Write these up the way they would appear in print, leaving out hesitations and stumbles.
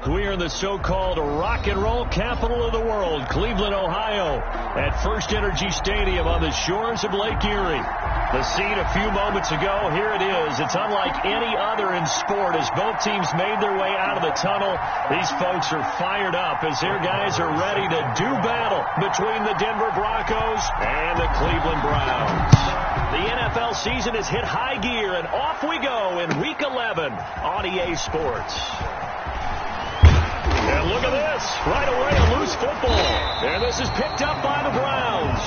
We are in the so-called rock and roll capital of the world, Cleveland, Ohio, at First Energy Stadium on the shores of Lake Erie. The scene a few moments ago, here it is. It's unlike any other in sport as both teams made their way out of the tunnel. These folks are fired up as their guys are ready to do battle between the Denver Broncos and the Cleveland Browns. The NFL season has hit high gear, and off we go in Week 11 on EA Sports. And look at this. Right away, a loose football. And this is picked up by the Browns.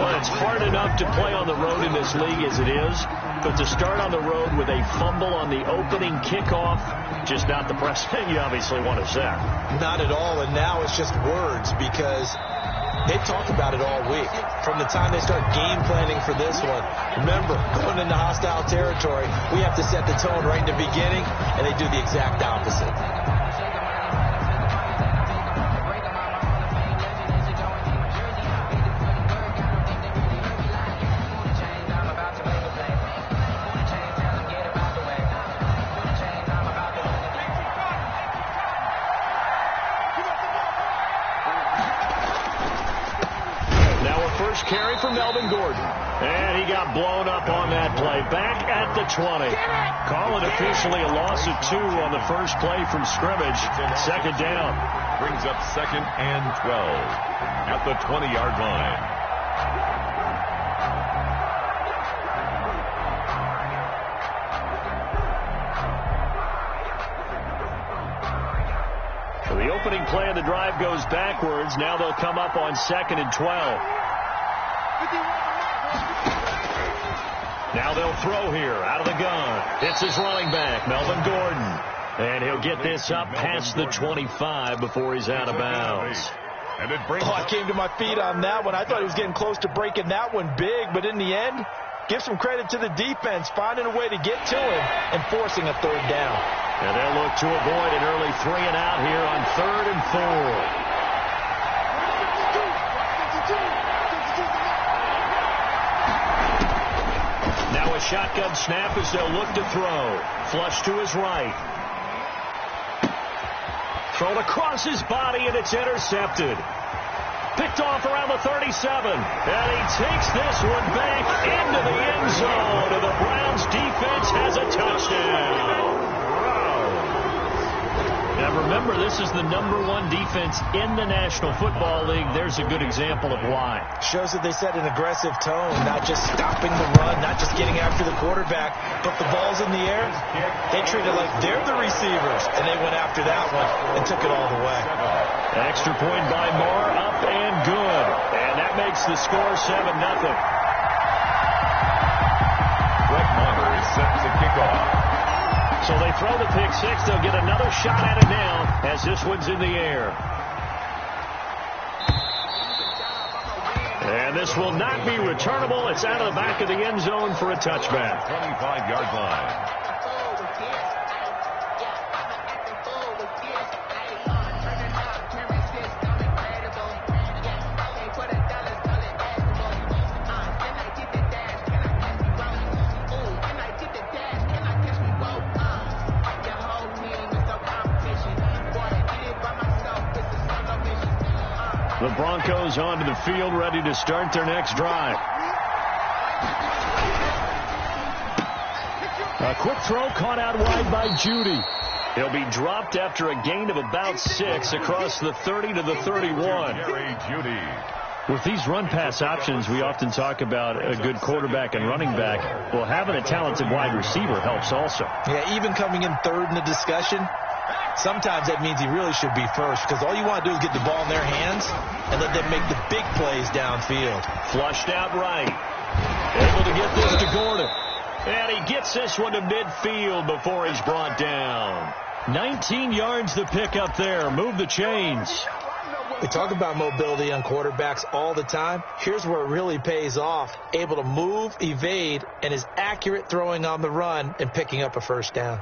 Well, it's hard enough to play on the road in this league as it is, but to start on the road with a fumble on the opening kickoff, just not the precedent you obviously want to set. Not at all, and now it's just words because they've talked about it all week. From the time they start game planning for this one, remember, going into hostile territory, we have to set the tone right in the beginning, and they do the exact opposite. Carry for Melvin Gordon. And he got blown up on that play. Back at the 20. Call it officially a loss of 2 on the first play from scrimmage. Second down. Brings up 2nd and 12 at the 20-yard line. So the opening play of the drive goes backwards. Now they'll come up on 2nd and 12. Now they'll throw here out of the gun. It's his running back, Melvin Gordon. And he'll get this up past the 25 before he's out of bounds. I came to my feet on that one. I thought he was getting close to breaking that one big, but in the end, give some credit to the defense, finding a way to get to him and forcing a third down. And they'll look to avoid an early 3 and out here on 3rd and 4. Now a shotgun snap as they'll look to throw. Flush to his right. Thrown across his body, and it's intercepted. Picked off around the 37. And he takes this one back into the end zone. And the Browns defense has a touchdown. Now remember, this is the #1 defense in the National Football League. There's a good example of why. Shows that they set an aggressive tone, not just stopping the run, not just getting after the quarterback, but the ball's in the air. They treat it like they're the receivers, and they went after that one and took it all the way. An extra point by Marr, up and good. And that makes the score 7-0. Brett Maher is set to kick off. So they throw the pick six. They'll get another shot at it now as this one's in the air. And this will not be returnable. It's out of the back of the end zone for a touchback. 25-yard line. The Broncos onto the field, ready to start their next drive. A quick throw caught out wide by Judy. He'll be dropped after a gain of about 6 across the 30 to the 31. With these run-pass options, we often talk about a good quarterback and running back. Well, having a talented wide receiver helps also. Yeah, even coming in third in the discussion, sometimes that means he really should be first because all you want to do is get the ball in their hands and let them make the big plays downfield. Flushed out right. Able to get this to Gordon. And he gets this one to midfield before he's brought down. 19 yards to pick up there. Move the chains. We talk about mobility on quarterbacks all the time. Here's where it really pays off. Able to move, evade, and is accurate throwing on the run and picking up a first down.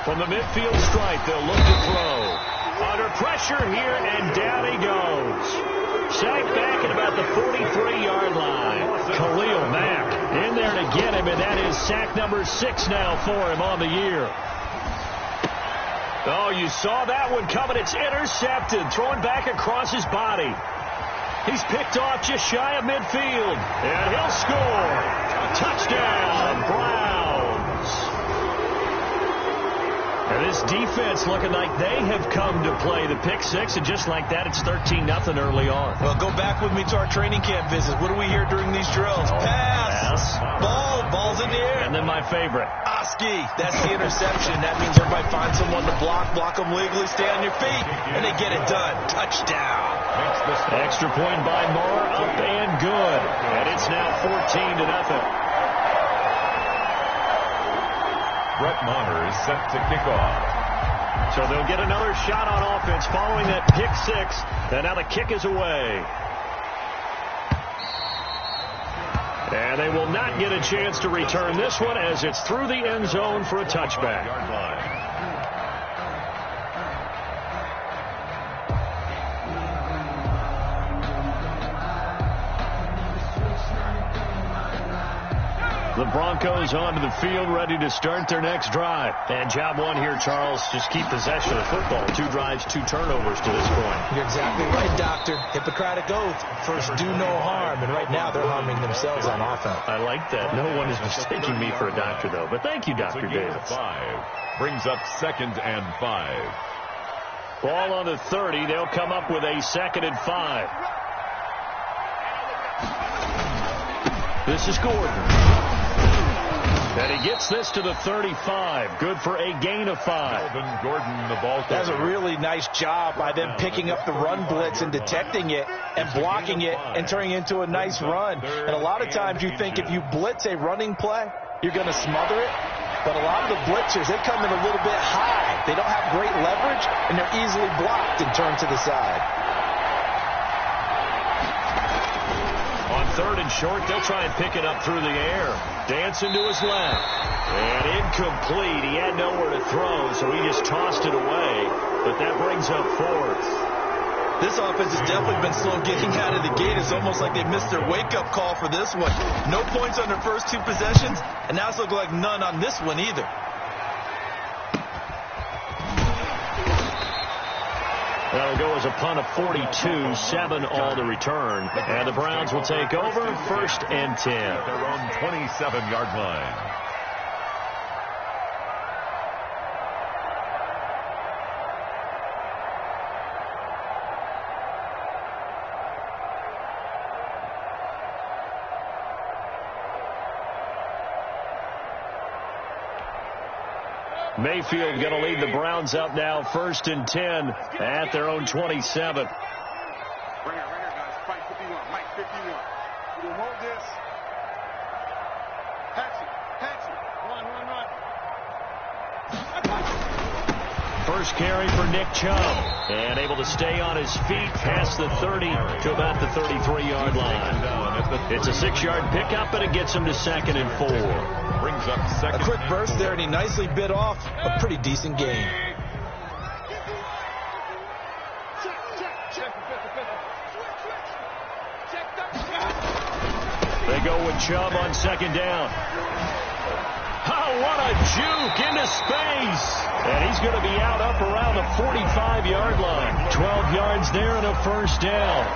From From the midfield stripe, they'll look to throw. Under pressure here, and down he goes. Sacked back at about the 43-yard line. Khalil Mack in there to get him, and that is sack number 6 now for him on the year. Oh, you saw that one coming. It's intercepted, thrown back across his body. He's picked off just shy of midfield, and he'll score. Touchdown, Browns. And this defense looking like they have come to play the pick six, and just like that, it's 13-0 early on. Well, go back with me to our training camp visits. What do we hear during these drills? Pass. Ball's in the air. And then my favorite. Oski. That's the interception. That means everybody finds someone to block them legally, stay on your feet, and they get it done. Touchdown. Extra point by Moore, up and good. And it's now 14-0. Brett Maher is set to kick off. So they'll get another shot on offense following that pick six. And now the kick is away. And they will not get a chance to return this one as it's through the end zone for a touchback. The Broncos onto the field, ready to start their next drive. And job one here, Charles, just keep possession of the football. 2 drives, 2 turnovers to this point. You're exactly right, Doctor. Hippocratic oath. First, do no harm. And right now, they're harming themselves on offense. I like that. No one is mistaking me for a doctor, though. But thank you, Dr. Davis. 5 brings up 2nd and 5. Ball on the 30. They'll come up with a 2nd and 5. This is Gordon. And he gets this to the 35. Good for a gain of 5. Gordon, the ball. That's a really nice job by them picking up the run blitz and detecting it and blocking it and turning it into a nice run. And a lot of times you think if you blitz a running play, you're going to smother it. But a lot of the blitzers, they come in a little bit high. They don't have great leverage, and they're easily blocked and turned to the side. On 3rd and short, they'll try and pick it up through the air. Dancing to his left. And incomplete. He had nowhere to throw, so he just tossed it away. But that brings up 4th. This offense has definitely been slow getting out of the gate. It's almost like they missed their wake-up call for this one. No points on their first 2 possessions, and now it's looking like none on this one either. That'll go as a punt of 42, 7 all to return. And the Browns will take over 1st and 10. Their own 27-yard line. Mayfield going to lead the Browns up now, 1st and 10 at their own 27. Right here, guys. Fight 51. Mike 51. We don't want this. Patch it. Run. First carry for Nick Chubb. And able to stay on his feet past the 30 to about the 33-yard line. It's a 6-yard pickup, and it gets him to 2nd and 4. Brings up 2nd. A quick burst there, and he nicely bit off a pretty decent gain. They go with Chubb on 2nd down. Oh, what a juke into space. And he's going to be out up around the 45-yard line. 12 yards there and a 1st down.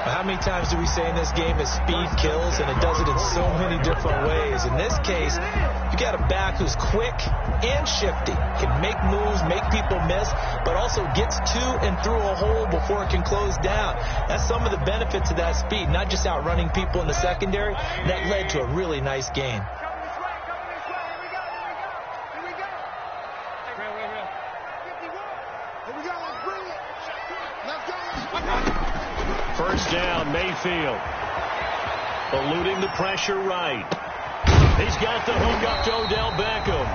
How many times do we say in this game that speed kills, and it does it in so many different ways? In this case, you got a back who's quick and shifty, can make moves, make people miss, but also gets to and through a hole before it can close down. That's some of the benefits of that speed, not just outrunning people in the secondary. That led to a really nice gain. First down, Mayfield. Eluding the pressure right. He's got the hook up to Odell Beckham.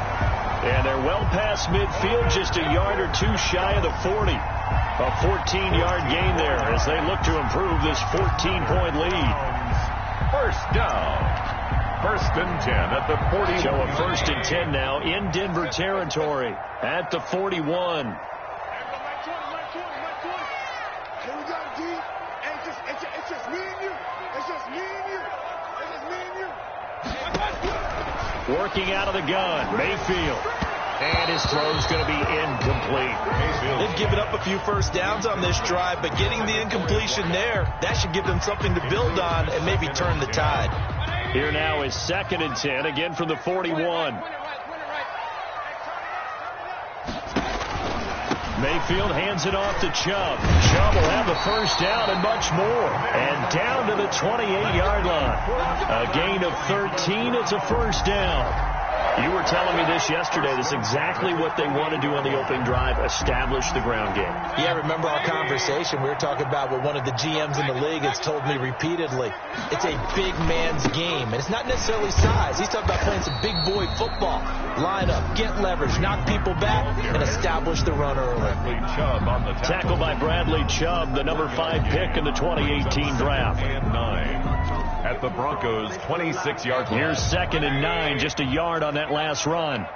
And they're well past midfield, just a yard or 2 shy of the 40. A 14-yard gain there as they look to improve this 14-point lead. First down. First and 10 at the 40. So a first and 10 now in Denver territory at the 41. It's just me and you. It's just me and you. It's just me and you. Working out of the gun, Mayfield. And his throw's going to be incomplete. They've given up a few first downs on this drive, but getting the incompletion there, that should give them something to build on and maybe turn the tide. Here now is second and 10, again from the 41. Mayfield hands it off to Chubb. Chubb will have the first down and much more. And down to the 28-yard line. A gain of 13. It's a first down. You were telling me this yesterday. This is exactly what they want to do on the opening drive, establish the ground game. Yeah, remember our conversation. We were talking about what one of the GMs in the league has told me repeatedly. It's a big man's game, and it's not necessarily size. He's talking about playing some big boy football. Line up, get leverage, knock people back, and establish the run early. Tackle by Bradley Chubb, the number 5 pick in the 2018 draft. And 9 at the Broncos' 26-yard line. Here's second and 9, just a yard on that last run.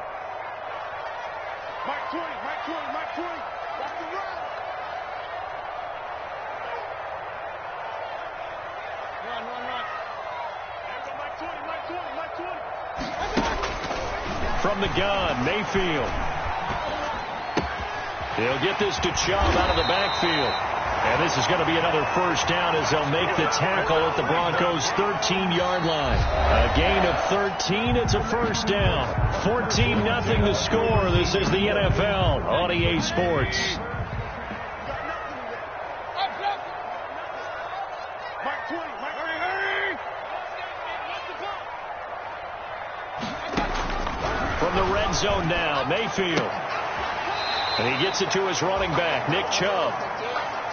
Mike 20. Watch the run. Run. Mike 20. From the gun, Mayfield. He'll get this to Chubb out of the backfield. And this is going to be another first down as they'll make the tackle at the Broncos' 13-yard line. A gain of 13. It's a first down. 14-0 the score. This is the NFL on EA Sports. Mike 20. From the red zone now, Mayfield. And he gets it to his running back, Nick Chubb.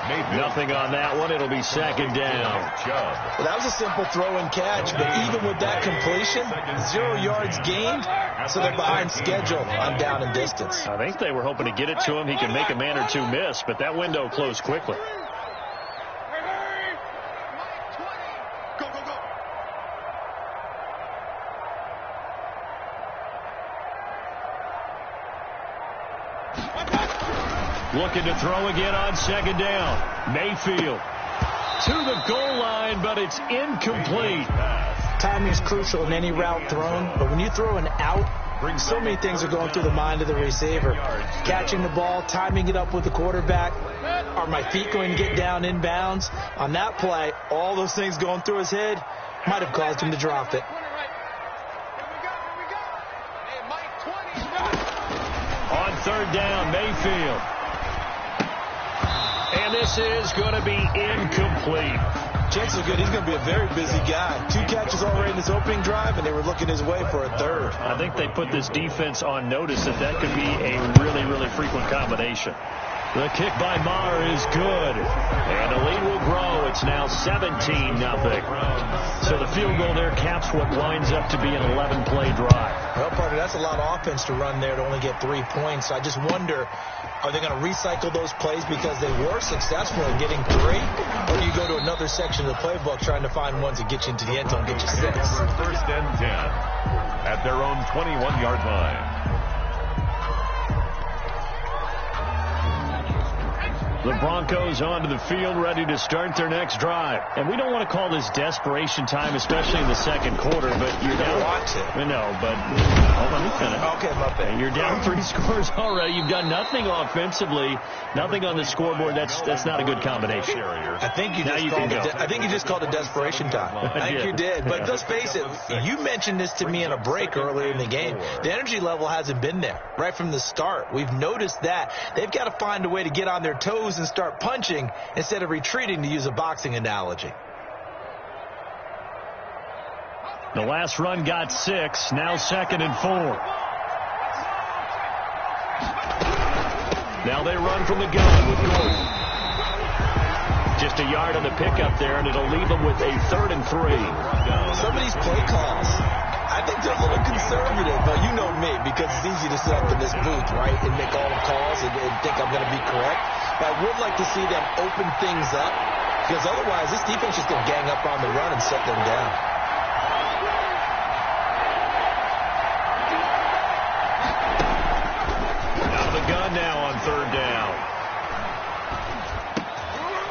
Nothing on that one. It'll be second down. Well, that was a simple throw and catch, but even with that completion, 0 yards gained, so they're behind schedule on down and distance. I think they were hoping to get it to him. He can make a man or two miss, but that window closed quickly. Looking to throw again on second down. Mayfield to the goal line, but it's incomplete. Timing is crucial in any route thrown, but when you throw an out, so many things are going through the mind of the receiver. Catching the ball, timing it up with the quarterback. Are my feet going to get down inbounds? On that play, all those things going through his head might have caused him to drop it. On third down, Mayfield. And this is going to be incomplete. Chances are good he's going to be a very busy guy. 2 catches already in this opening drive, and they were looking his way for a third. I think they put this defense on notice that could be a really, really frequent combination. The kick by Maher is good. And the lead will grow. It's now 17-0. So the field goal there caps what winds up to be an 11-play drive. Well, Parker, that's a lot of offense to run there to only get 3 points. I just wonder, are they going to recycle those plays because they were successful in getting 3? Or do you go to another section of the playbook trying to find ones that get you into the end zone, get you 6? First and 10 at their own 21-yard line. The Broncos onto the field, ready to start their next drive. And we don't want to call this desperation time, especially in the second quarter, but you're down. Watch it. No, but hold on, let me finish. Okay, my bad. You're down 3 scores already. You've done nothing offensively, nothing on the scoreboard. That's not a good combination. I think you just called it desperation time. I think you did. But let's face it, you mentioned this to me in a break earlier in the game. The energy level hasn't been there right from the start. We've noticed that. They've got to find a way to get on their toes and start punching instead of retreating, to use a boxing analogy. The last run got 6. Now second and 4. Now they run from the gun with Gordon. Just a yard on the pickup there, and it'll leave them with a 3rd and 3. Some of these play calls, I think they're a little conservative, but you know me, because it's easy to sit up in this booth, right, and make all the calls and think I'm going to be correct. But I would like to see them open things up, because otherwise this defense is going to gang up on the run and set them down. run now on third down.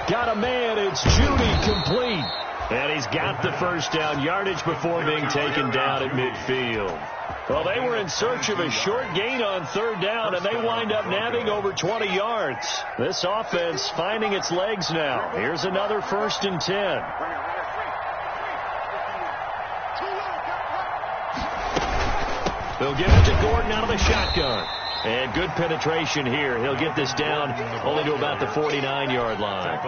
Got a man. It's Judy, complete. And he's got the first down yardage before being taken down at midfield. Well, they were in search of a short gain on third down, and they wind up nabbing over 20 yards. This offense finding its legs now. Here's another 1st and 10. They'll give it to Gordon out of the shotgun. And good penetration here. He'll get this down only to about the 49-yard line.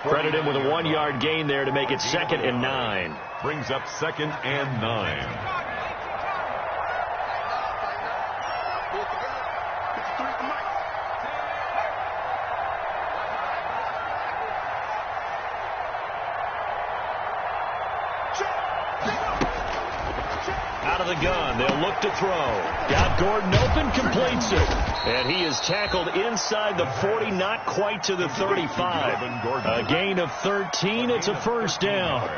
Credit him with a 1-yard gain there to make it 2nd and 9. Brings up 2nd and 9. Out of the gun, they'll look to throw. Got Gordon open, completes it. And he is tackled inside the 40, not quite to the 35. A gain of 13, it's a 1st down.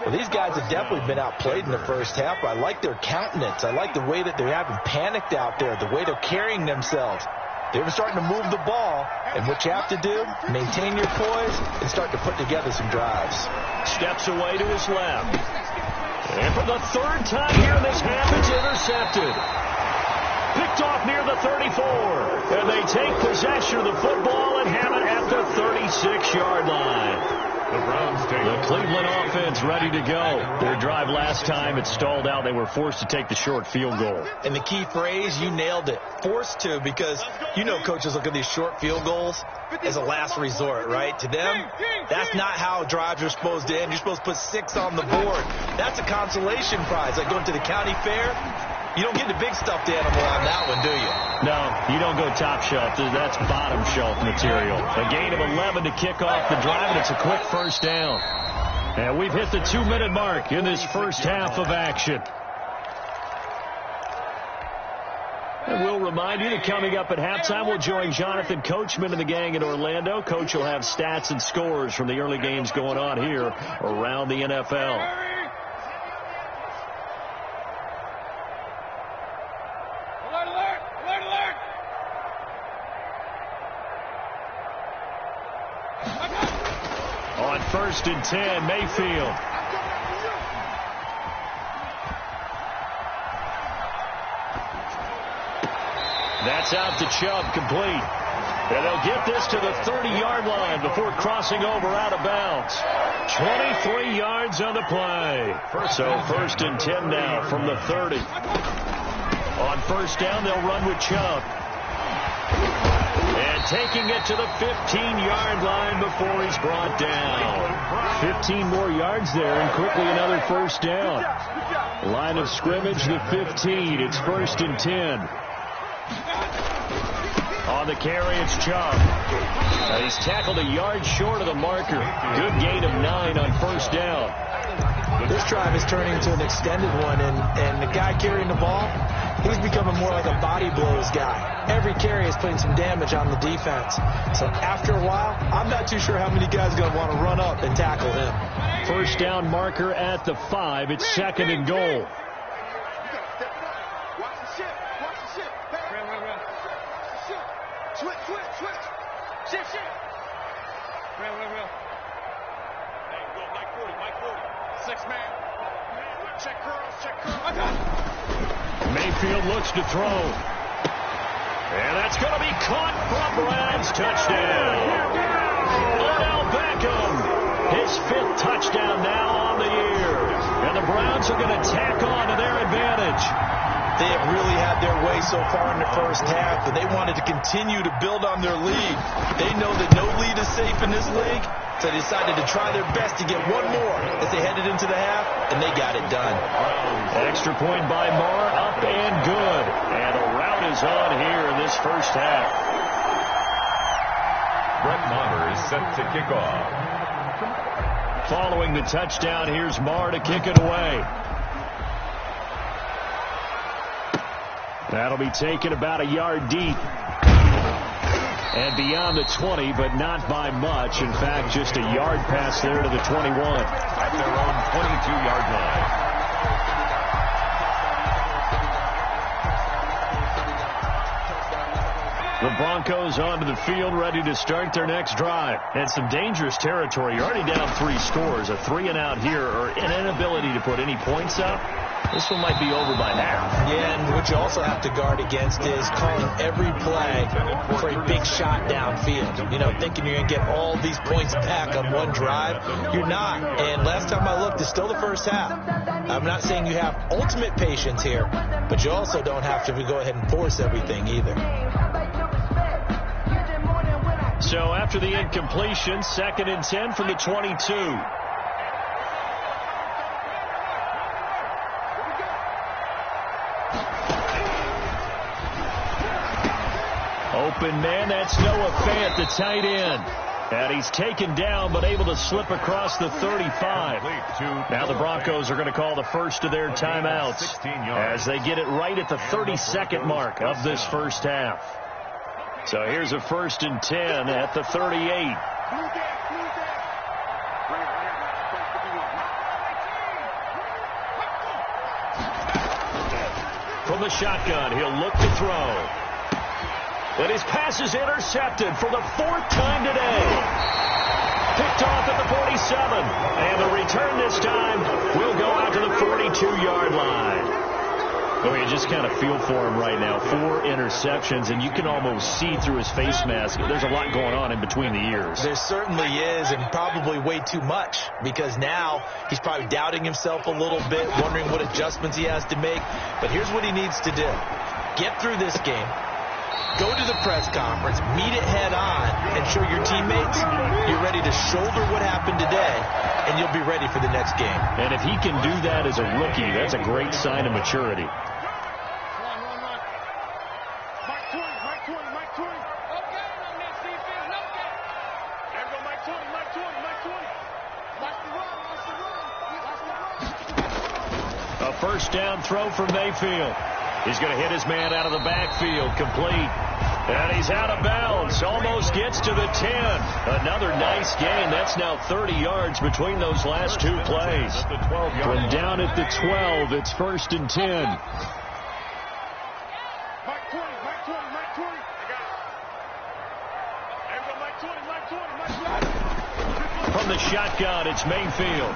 Well, these guys have definitely been outplayed in the first half. I like their countenance. I like the way that they haven't panicked out there, the way they're carrying themselves. They were starting to move the ball, and what you have to do, maintain your poise and start to put together some drives. Steps away to his left. And for the 3rd time here, this half is intercepted. Picked off near the 34. And they take possession of the football and have it at the 36-yard line. The Cleveland offense ready to go. Their drive last time, it stalled out. They were forced to take the short field goal. And the key phrase, you nailed it. Forced to, because you know coaches look at these short field goals as a last resort, right? To them, that's not how drives are supposed to end. You're supposed to put 6 on the board. That's a consolation prize. Like going to the county fair, you don't get the big stuffed animal on that one, do you? No, you don't go top shelf. That's bottom shelf material. A gain of 11 to kick off the drive, and it's a quick 1st down. And we've hit the 2-minute mark in this first half of action. And we'll remind you that coming up at halftime, we'll join Jonathan Coachman and the gang in Orlando. Coach will have stats and scores from the early games going on here around the NFL. On 1st and 10, Mayfield. That's out to Chubb, complete. And they'll get this to the 30-yard line before crossing over out of bounds. 23 yards on the play. So 1st and 10 now from the 30. On 1st down, they'll run with Chubb. And taking it to the 15-yard line before he's brought down. 15 more yards there, and quickly another 1st down. Line of scrimmage, the 15. It's 1st and 10. On the carry, it's Chubb. He's tackled a yard short of the marker. Good gain of 9 on 1st down. This drive is turning into an extended one, and the guy carrying the ball, he's becoming more like a body blows guy. Every carry is putting some damage on the defense. So after a while, I'm not too sure how many guys are going to want to run up and tackle him. 1st down marker at the 5. It's 2nd and goal. Mayfield looks to throw. And that's going to be caught for Brad's touchdown. Odell Beckham, his 5th touchdown now on the year. And the Browns are going to tack on to their advantage. They have really had their way so far in the first half, and they wanted to continue to build on their lead. They know that no lead is safe in this league, so they decided to try their best to get one more as they headed into the half, and they got it done. Extra point by Marr, up and good. And the rout is on here in this first half. Brett Maher is set to kick off. Following the touchdown, here's Marr to kick it away. That'll be taken about a yard deep. And beyond the 20, but not by much. In fact, just a yard pass there to the 21. At their own 22-yard line. The Broncos onto the field, ready to start their next drive. And some dangerous territory. You're already down 3 scores. A 3-and-out here, or an inability to put any points up. This one might be over by half. Yeah, and what you also have to guard against is calling every play for a big shot downfield. You know, thinking you're going to get all these points back on one drive. You're not. And last time I looked, it's still the first half. I'm not saying you have ultimate patience here, but you also don't have to go ahead and force everything either. So after the incompletion, 2nd and 10 from the 22. Open man, that's Noah Fant, the tight end. And he's taken down, but able to slip across the 35. Now the Broncos are going to call the first of their timeouts as they get it right at the 32nd mark of this first half. So here's a 1st and 10 at the 38. From the shotgun, he'll look to throw. But his pass is intercepted for the 4th time today. Picked off at the 47. And the return this time will go out to the 42-yard line. Oh, you just kind of feel for him right now. 4 interceptions, and you can almost see through his face mask. There's a lot going on in between the ears. There certainly is, and probably way too much, because now he's probably doubting himself a little bit, wondering what adjustments he has to make. But here's what he needs to do. Get through this game. Go to the press conference, meet it head on, and show your teammates you're ready to shoulder what happened today, and you'll be ready for the next game. And if he can do that as a rookie, that's a great sign of maturity. A first down throw from Mayfield. He's going to hit his man out of the backfield, complete. And he's out of bounds, almost gets to the 10. Another nice gain. That's now 30 yards between those last 2 plays. From down at the 12, it's 1st and 10. From the shotgun, it's Mayfield.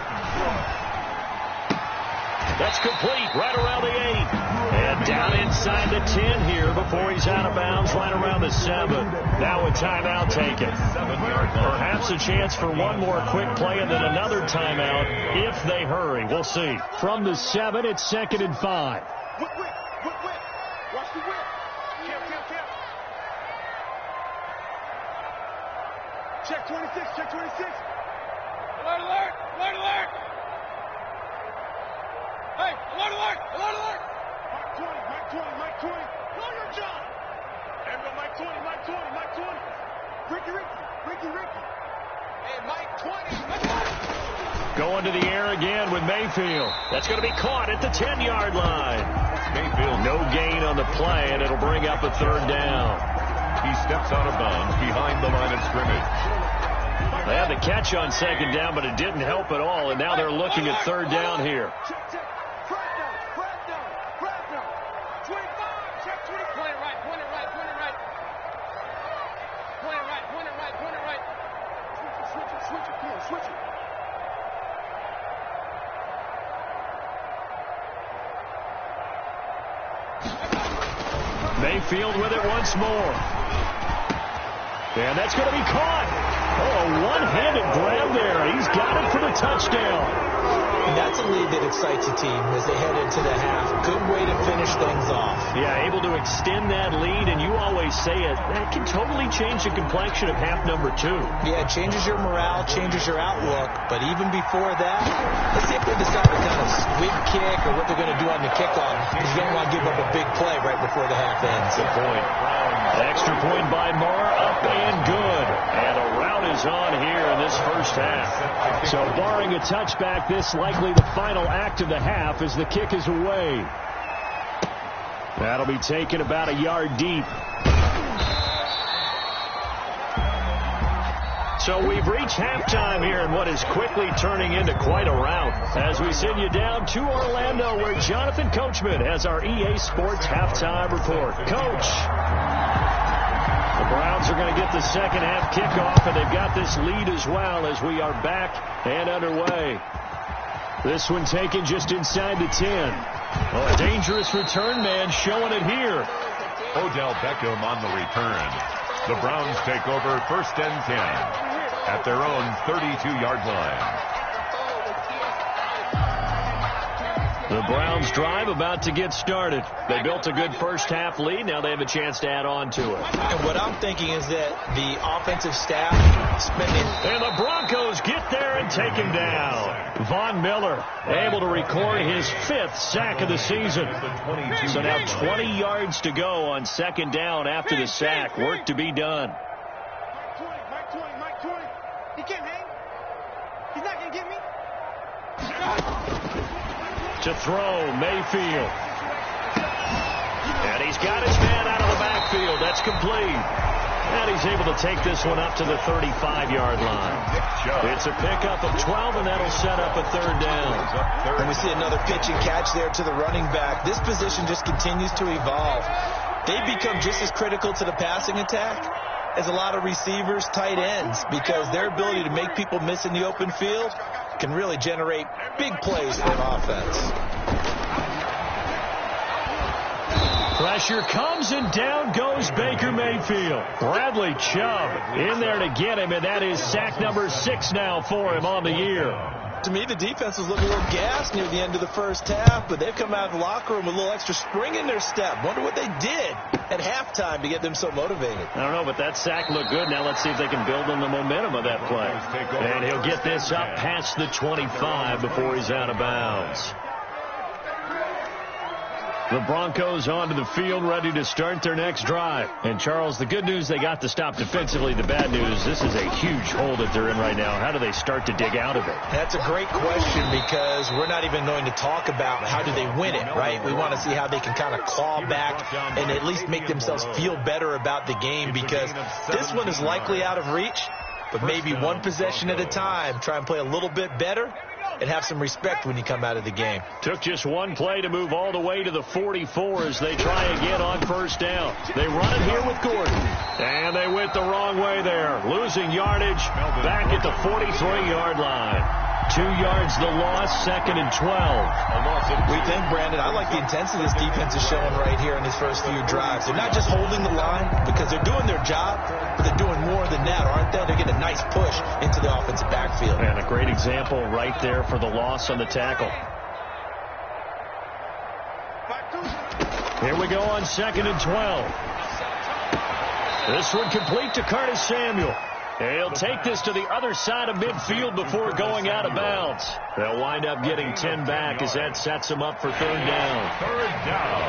That's complete, right around the 8. And down inside the 10 here before he's out of bounds, right around the 7. Now a timeout taken. Perhaps a chance for one more quick play and then another timeout if they hurry. We'll see. From the 7, it's 2nd and 5. Whip. Watch the whip. Camp. Check 26. Alert. Hey, alert! Mike 20. Know your job. There we go, Mike 20. Ricky. Hey, Mike 20. Going to the air again with Mayfield. That's going to be caught at the 10-yard line. Mayfield, no gain on the play, and it'll bring up a 3rd down. He steps out of bounds behind the line of scrimmage. They had the catch on 2nd down, but it didn't help at all, and now they're looking at 3rd down here. Mayfield with it once more. And that's going to be caught. Oh, a one-handed grab there. He's got it for the touchdown. And that's a lead that excites a team as they head into the half. Good way to finish things off. Yeah, able to extend that lead, and you always say it, that can totally change the complexion of half number 2. Yeah, it changes your morale, changes your outlook. But even before that, let's see if they decide to kind of squib kick or what they're going to do on the kickoff, because you don't want to give up a big play right before the half ends. Good point. Extra point by Marr, up and good. And a rout is on here in this first half. So barring a touchback, this likely the final act of the half as the kick is away. That'll be taken about a yard deep. So we've reached halftime here in what is quickly turning into quite a rout as we send you down to Orlando where Jonathan Coachman has our EA Sports halftime report. Coach. The Browns are going to get the second half kickoff, and they've got this lead as well as we are back and underway. This one taken just inside the 10. Oh, a dangerous return man showing it here. Odell Beckham on the return. The Browns take over 1st and 10 at their own 32-yard line. The Browns drive about to get started. They built a good first half lead. Now they have a chance to add on to it. And what I'm thinking is that the offensive staff spending... And the Broncos get there and take him down. Von Miller able to record his 5th sack of the season. So now 20 yards to go on 2nd down after the sack. Work to be done. Mike 20. He can't hang. He's not going to get me. To throw, Mayfield. And he's got his man out of the backfield. That's complete. And he's able to take this one up to the 35-yard line. It's a pickup of 12, and that'll set up a 3rd down. And we see another pitch and catch there to the running back. This position just continues to evolve. They become just as critical to the passing attack as a lot of receivers, tight ends, because their ability to make people miss in the open field can really generate big plays for an offense. Pressure comes, and down goes Baker Mayfield. Bradley Chubb in there to get him, and that is sack number 6 now for him on the year. To me, the defense was looking a little gassed near the end of the first half, but they've come out of the locker room with a little extra spring in their step. Wonder what they did at halftime to get them so motivated. I don't know, but that sack looked good. Now let's see if they can build on the momentum of that play. And he'll get this up past the 25 before he's out of bounds. The Broncos onto the field, ready to start their next drive. And, Charles, the good news, they got to stop defensively. The bad news, this is a huge hole that they're in right now. How do they start to dig out of it? That's a great question, because we're not even going to talk about how do they win it, right? We want to see how they can kind of claw back and at least make themselves feel better about the game, because this one is likely out of reach, but maybe one possession at a time. Try and play a little bit better and have some respect when you come out of the game. Took just one play to move all the way to the 44 as they try again on 1st down. They run it here with Gordon. And they went the wrong way there. Losing yardage back at the 43-yard line. 2 yards the loss, 2nd and 12. We think, Brandon, I like the intensity this defense is showing right here in these first few drives. They're not just holding the line because they're doing their job, but they're doing more than that, aren't they? They're getting a nice push into the offensive backfield. And a great example right there for the loss on the tackle. Here we go on 2nd and 12. This one complete to Curtis Samuel. He'll take this to the other side of midfield before going out of bounds. They'll wind up getting 10 back as that sets him up for 3rd down. 3rd down.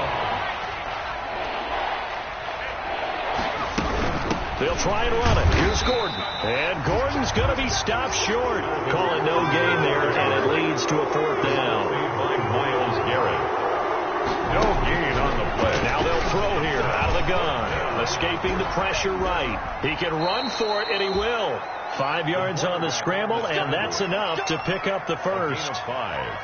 They'll try and run it. Here's Gordon. And Gordon's going to be stopped short. Call it no gain there, and it leads to a 4th down. By Myles Garrett. No gain on the play. Now they'll throw here out of the gun. Escaping the pressure right. He can run for it, and he will. 5 yards on the scramble, and that's enough to pick up the first.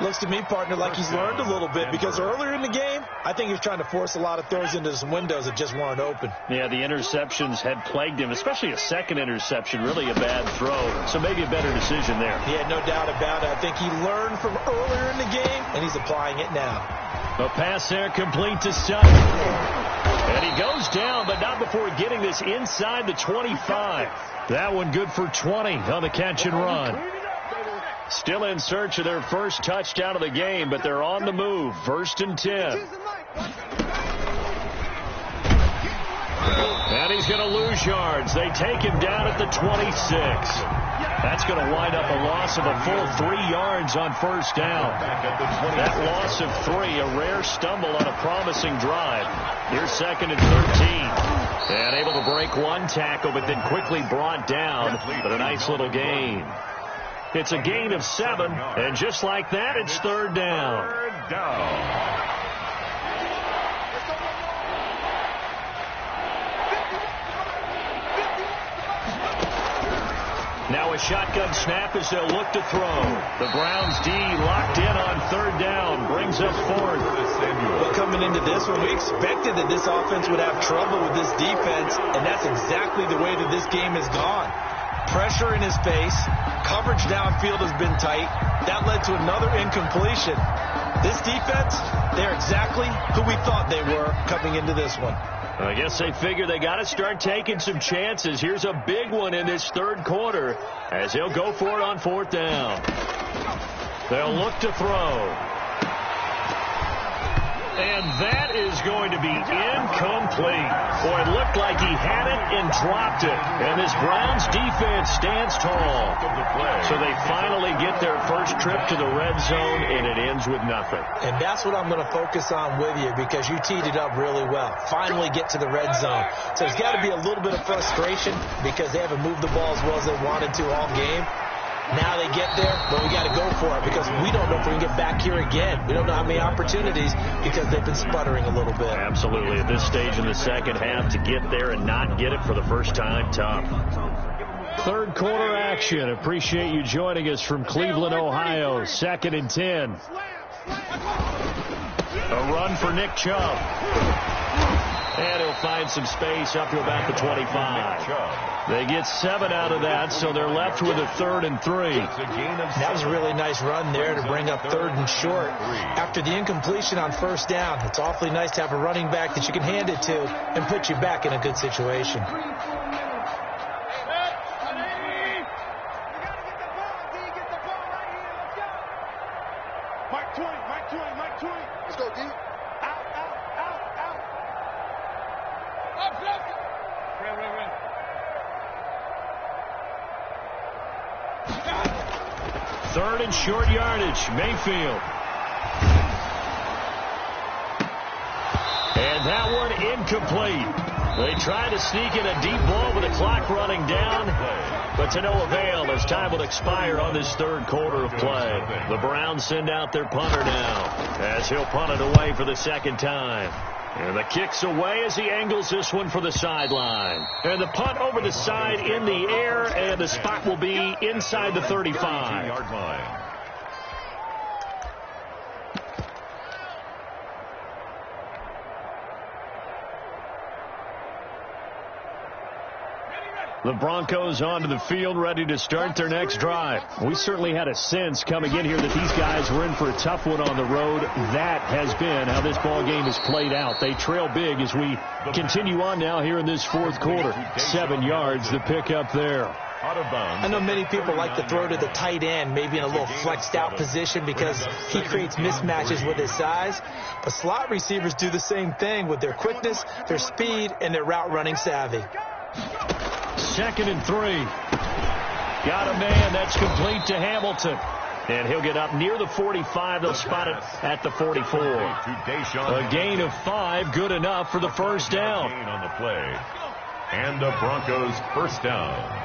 Looks to me, partner, like he's learned a little bit, because earlier in the game, I think he was trying to force a lot of throws into some windows that just weren't open. Yeah, the interceptions had plagued him, especially a second interception, really a bad throw. So maybe a better decision there. Yeah, no doubt about it. I think he learned from earlier in the game, and he's applying it now. A pass there complete to Sutton. And he goes down, but not before getting this inside the 25. That one good for 20 on the catch and run. Still in search of their first touchdown of the game, but they're on the move. 1st and 10. And he's going to lose yards. They take him down at the 26. That's going to wind up a loss of a full 3 yards on 1st down. That loss of 3, a rare stumble on a promising drive. Here's 2nd and 13. And able to break one tackle, but then quickly brought down. But a nice little gain. It's a gain of 7, and just like that, it's 3rd down. 3rd down. Now a shotgun snap as they'll look to throw. The Browns D locked in on 3rd down. Brings brings up fourth. But coming into this one, we expected that this offense would have trouble with this defense, and that's exactly the way that this game has gone. Pressure in his face. Coverage downfield has been tight. That led to another incompletion. This defense, they're exactly who we thought they were coming into this one. I guess they figure they got to start taking some chances. Here's a big one in this third quarter as he'll go for it on fourth down. They'll look to throw. And that is going to be incomplete. Boy, it looked like he had it and dropped it. And this Browns defense stands tall. So they finally get their first trip to the red zone, and it ends with nothing. And that's what I'm going to focus on with you, because you teed it up really well. Finally get to the red zone. So there's got to be a little bit of frustration because they haven't moved the ball as well as they wanted to all game. Now they get there, but we got to go for it because we don't know if we can get back here again. We don't know how many opportunities because they've been sputtering a little bit. Absolutely. At this stage in the second half, to get there and not get it for the first time, tough. Third quarter action. Appreciate you joining us from Cleveland, Ohio. 2nd and 10. A run for Nick Chubb. And he'll find some space up to about the 25. They get 7 out of that, so they're left with a 3rd and 3. That was a really nice run there to bring up 3rd and short. After the incompletion on first down, it's awfully nice to have a running back that you can hand it to and put you back in a good situation. Mike 20. Let's go, D. Out. Run. 3rd and short yardage. Mayfield. And that one incomplete. They try to sneak in a deep ball with the clock running down, but to no avail as time will expire on this third quarter of play. The Browns send out their punter now as he'll punt it away for the second time. And the kick's away as he angles this one for the sideline. And the punt over the side in the air, and the spot will be inside the 35-yard line. The Broncos onto the field, ready to start their next drive. We certainly had a sense coming in here that these guys were in for a tough one on the road. That has been how this ball game has played out. They trail big as we continue on now here in this fourth quarter. 7 yards, the pickup there. I know many people like to throw to the tight end, maybe in a little flexed out position because he creates mismatches with his size. But slot receivers do the same thing with their quickness, their speed, and their route running savvy. 2nd and 3. Got a man. That's complete to Hamilton. And he'll get up near the 45. They'll spot it at the 44. A gain of 5. Good enough for the first down. On the play. And the Broncos first down.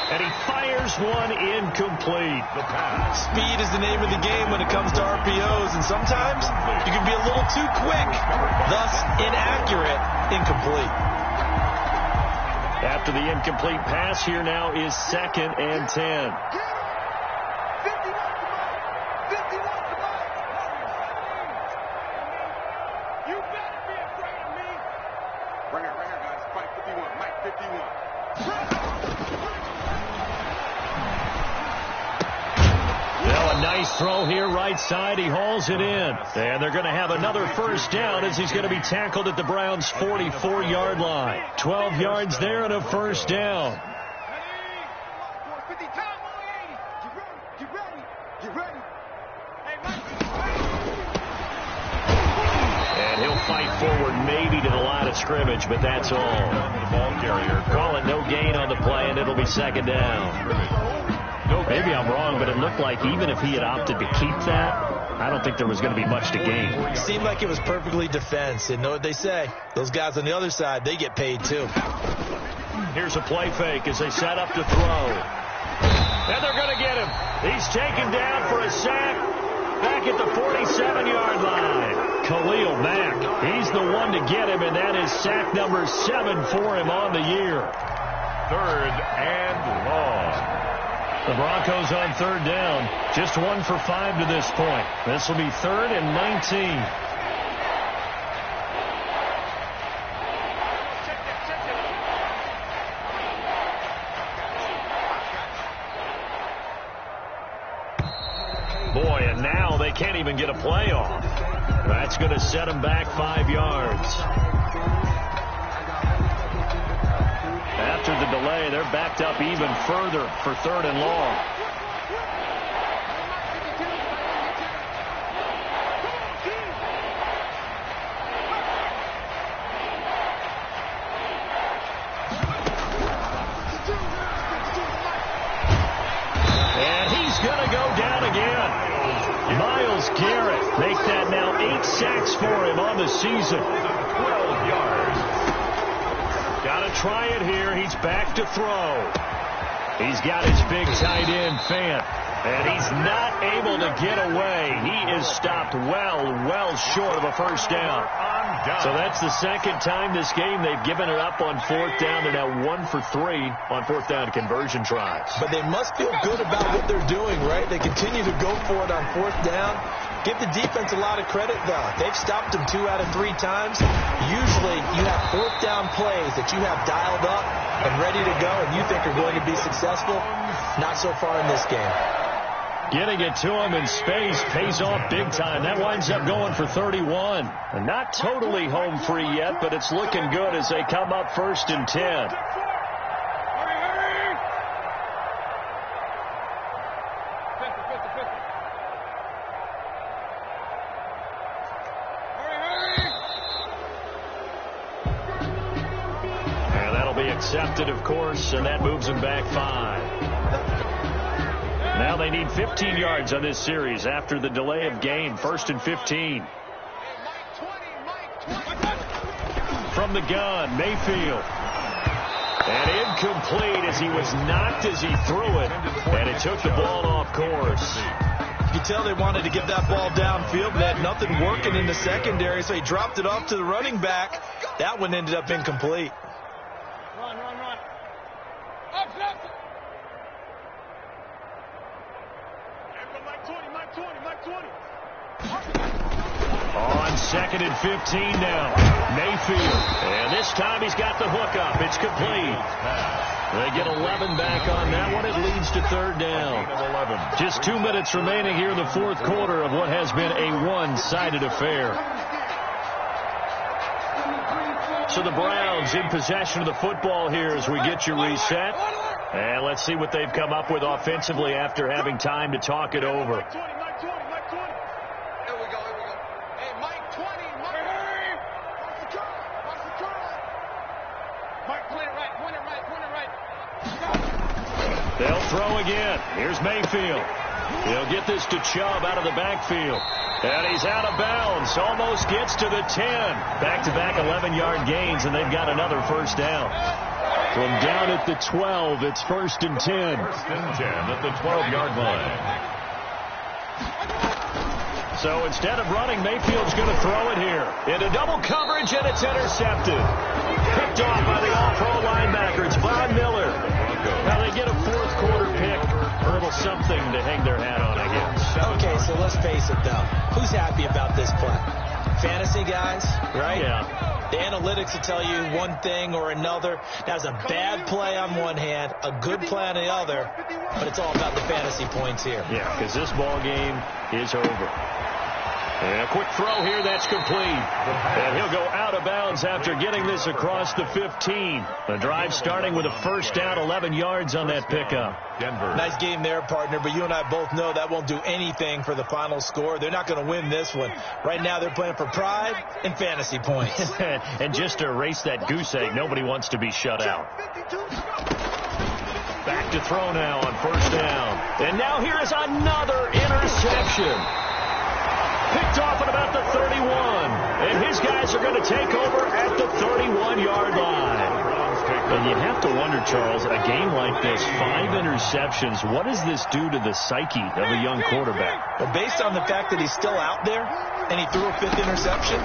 And he fires one incomplete. The pass. Speed is the name of the game when it comes to RPOs, and sometimes you can be a little too quick, thus inaccurate, incomplete. After the incomplete pass, here now is 2nd and 10. Throw here right side. He hauls it in. And they're going to have another first down as he's going to be tackled at the Browns' 44-yard line. 12 yards there and a first down. And he'll fight forward maybe to the line of scrimmage, but that's all. The ball carrier. Call it no gain on the play, and it'll be second down. Maybe I'm wrong, but it looked like even if he had opted to keep that, I don't think there was going to be much to gain. It seemed like it was perfectly defense. And know what they say? Those guys on the other side, they get paid too. Here's a play fake as they set up to throw. And they're going to get him. He's taken down for a sack back at the 47-yard line. Khalil Mack, he's the one to get him, and that is sack number 7 for him on the year. 3rd and long. The Broncos on third down. Just 1 for 5 to this point. This will be 3rd and 19. Boy, and now they can't even get a play off. That's going to set them back 5 yards. After the delay, they're backed up even further for 3rd and long. And he's going to go down again. Miles Garrett make that now 8 sacks for him on the season. 12 yards. Got to try it here. He's back to throw. He's got his big tight end, Fant. And he's not able to get away. He is stopped well short of a first down. So that's the second time this game they've given it up on 4th down. They're now 1 for 3 on 4th down conversion tries. But they must feel good about what they're doing, right? They continue to go for it on 4th down. Give the defense a lot of credit, though. They've stopped them 2 out of 3 times. Usually, you have 4th down plays that you have dialed up and ready to go and you think are going to be successful. Not so far in this game. Getting it to him in space pays off big time. That winds up going for 31. And not totally home free yet, but it's looking good as they come up 1st and 10. And that'll be accepted, of course, and that moves them back 5. Now they need 15 yards on this series after the delay of game. 1st and 15. From the gun, Mayfield. And incomplete as he was knocked as he threw it. And it took the ball off course. You could tell they wanted to get that ball downfield. They had nothing working in the secondary, so he dropped it off to the running back. That one ended up incomplete. Run. Up. Mike 20. On 2nd and 15 now. Mayfield. And this time he's got the hook up. It's complete. They get 11 back on that one. It leads to 3rd down. Just 2 minutes remaining here in the 4th quarter of what has been a one-sided affair. So the Browns in possession of the football here as we get you reset. And let's see what they've come up with offensively after having time to talk it over. Mike 20. Here we go. Hey, Mike 20. Watch the curl. Mike, point it right. They'll throw again. Here's Mayfield. He'll get this to Chubb out of the backfield. And he's out of bounds. Almost gets to the 10. Back-to-back 11-yard gains, and they've got another first down. From down at the 12, it's 1st and 10. 1st and 10 at the 12-yard line. So instead of running, Mayfield's going to throw it here. Into double coverage, and it's intercepted. Picked off by the all-pro linebacker. It's Von Miller. Now they get a 4th quarter pick. A little something to hang their hat on, I guess. Okay, so let's face it, though. Who's happy about this play? Fantasy guys, right? Yeah. The analytics will tell you one thing or another. That's a bad play on one hand, a good play on the other, but it's all about the fantasy points here. Yeah, because this ball game is over. And a quick throw here, that's complete. And he'll go out of bounds after getting this across the 15. The drive starting with a first down, 11 yards on that pickup. Denver. Nice game there, partner, but you and I both know that won't do anything for the final score. They're not going to win this one. Right now they're playing for pride and fantasy points. And just to erase that goose egg, nobody wants to be shut out. Back to throw now on first down. And now here is another interception. Picked off at about the 31. And his guys are going to take over at the 31-yard line. And you have to wonder, Charles, a game like this, 5 interceptions, what does this do to the psyche of a young quarterback? Well, based on the fact that he's still out there and he threw a 5th interception,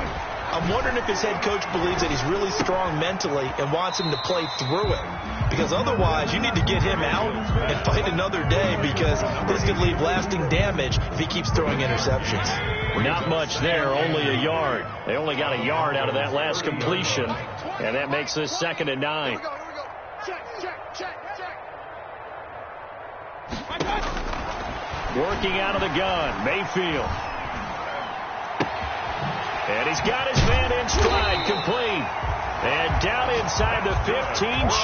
I'm wondering if his head coach believes that he's really strong mentally and wants him to play through it. Because otherwise, you need to get him out and fight another day, because this could leave lasting damage if he keeps throwing interceptions. Not much there, only a yard. They only got a yard out of that last completion, and that makes this 2nd and 9. Working out of the gun, Mayfield. And he's got his man in stride, complete. And down inside the 15,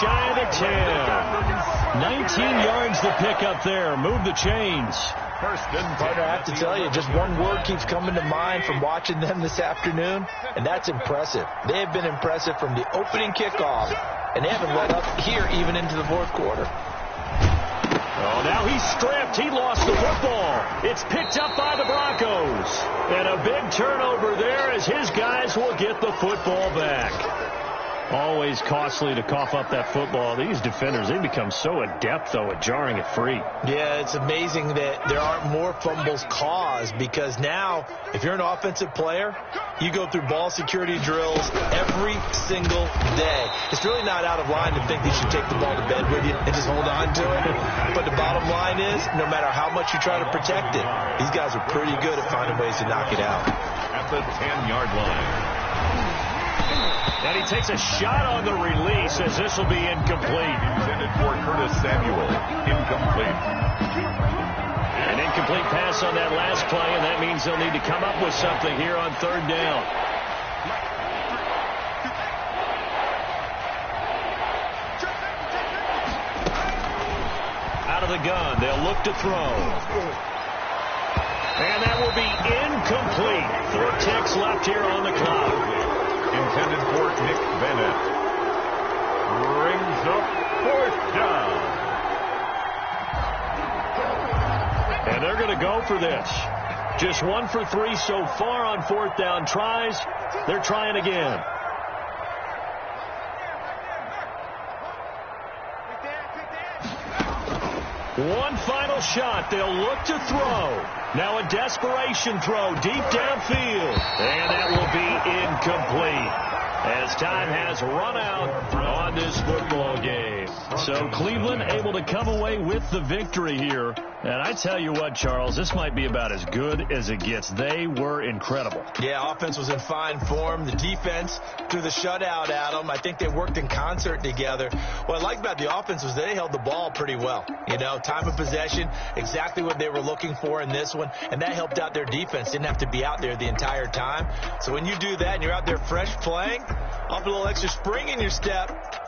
shy of the 10. 19 yards to pick up there. Move the chains. Partner, I have to tell you, just one word keeps coming to mind from watching them this afternoon, and that's impressive. They have been impressive from the opening kickoff, and they haven't let up here even into the 4th quarter. Oh, now he's stripped. He lost the football. It's picked up by the Broncos. And a big turnover there as his guys will get the football back. Always costly to cough up that football. These defenders, they become so adept, though, at jarring it free. Yeah, it's amazing that there aren't more fumbles caused, because now, if you're an offensive player, you go through ball security drills every single day. It's really not out of line to think that you should take the ball to bed with you and just hold on to it. But the bottom line is, no matter how much you try to protect it, these guys are pretty good at finding ways to knock it out. At the 10-yard line. And he takes a shot on the release, as this will be incomplete. Intended for Curtis Samuel. Incomplete. An incomplete pass on that last play, and that means they'll need to come up with something here on 3rd down. Out of the gun, they'll look to throw. And that will be incomplete. 4 ticks left here on the clock. Intended for Nick Bennett. Brings up 4th down. And they're going to go for this. Just 1 for 3 so far on 4th down tries. They're trying again. One final shot. They'll look to throw. Now a desperation throw deep downfield. And that will be incomplete, as time has run out on this football game. So Cleveland able to come away with the victory here. And I tell you what, Charles, this might be about as good as it gets. They were incredible. Yeah, offense was in fine form. The defense threw the shutout at them. I think they worked in concert together. What I like about the offense was they held the ball pretty well. You know, time of possession, exactly what they were looking for in this one. And that helped out their defense. Didn't have to be out there the entire time. So when you do that and you're out there fresh playing, off a little extra spring in your step,